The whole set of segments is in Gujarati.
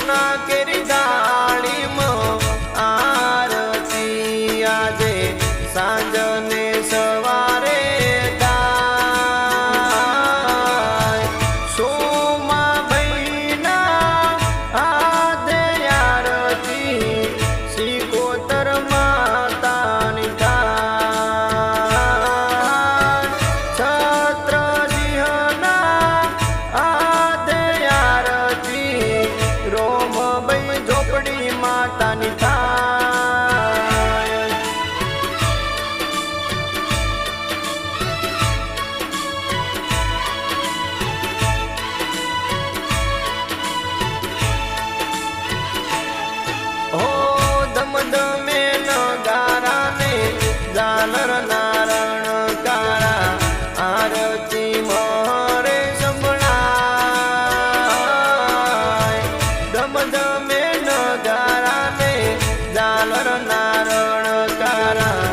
સોના કેરી ડાળીમાં આરતી આજે સાંજને સવારે થાય સોમા ભાઈના હાથે આરતી સિકોતર માતાની થાય છત્રસિંહના હાથે આરતી રોમભાઈ ઝોપડી માતાની થાય હો ધમધમે નગારાને ઝાલર નારણ કારા આરતી મારે સંભળાય ધમધમે નગારાને ઝાલર નારણ કારા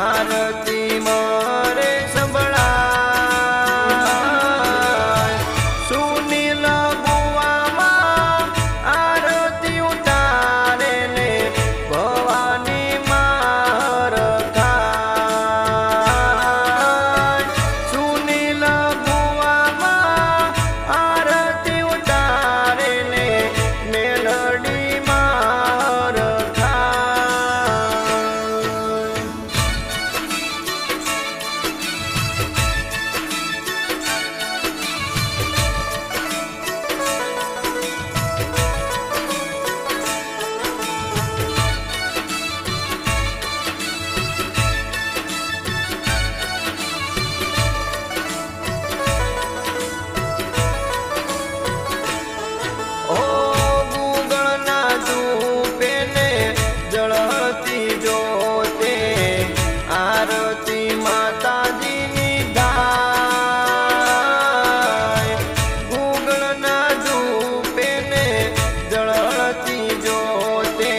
આરતી મારે સંભળાય સુનીલ ગુવામાં આરતી ઉતારે ને ભવાની માર ખાય સુનીલ ગુવામાં આરતી ઉતારે ને મેલડી માર ખાય ઓ ગુગળના ધૂપે ને જળતી જોતે આરતી માતાજીની થાય ગુગળના ધૂપે ને જળતી જોતે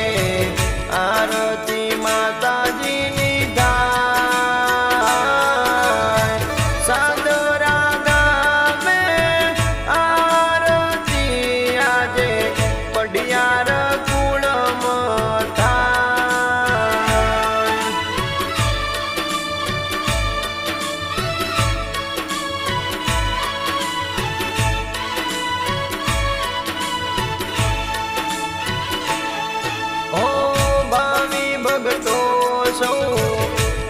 આરતી માતાજીની થાય સાદરા ગામે આરતી આજે પડિયાર કુળમાં થાય ઓ ભાવી ભગતો સૌ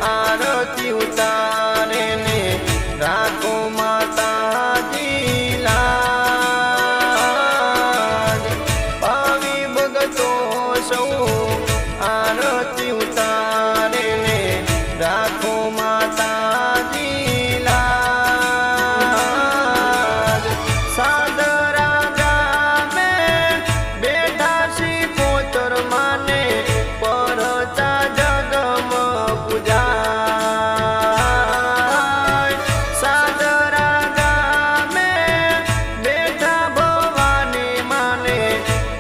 આરતી ઉતારે ને રાખો માતાજી લાજ ભાવી ભગતો સૌ આરતી ઉતારે ને રાખો માતાજી લાજ સાદરા ગામે બેઠા સી પોતર માને પરચા જગમ પૂજાય સાદરા ગામે બેઠા ભવાની માને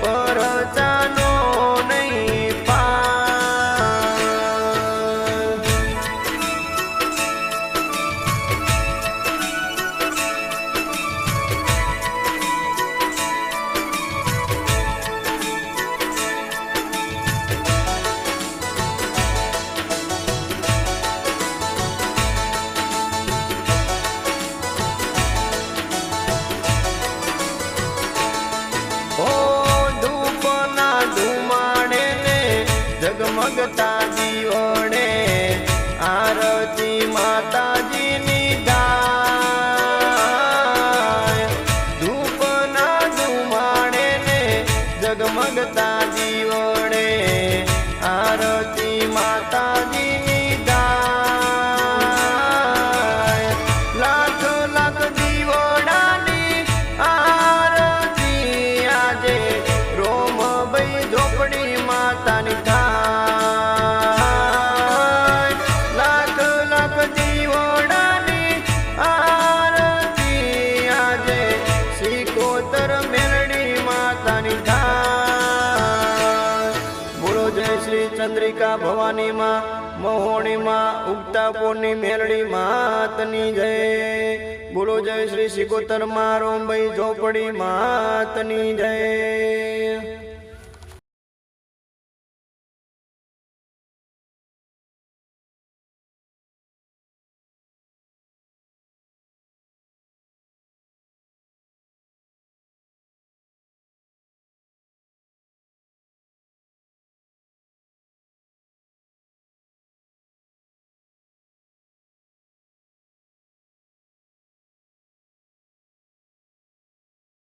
પરચાનો નહીં પાય ઓ ધૂપના ધુમાડે ને જગમગતા દીવડે આરતી માતાજીની થાય ધૂપના ધુમાડે ને જગમગતા દીવડે આરતી માતાજીની થાય લાખ લાખ દીવડાની આરતી આજે રોમભાઈ ઝોપડી માતાની થાય લાખ લાખ દીવડાની આરતી આજે સિકોતર મેલડી માતાની થાય બોલો જય શ્રી ચંદ્રિકા ભવાની માં મહોણી માં ઉગતા પોરની મેલડી માતની જય બોલો જય શ્રી સિકોતર માં રોમભાઈ ઝોપડી માતની જય।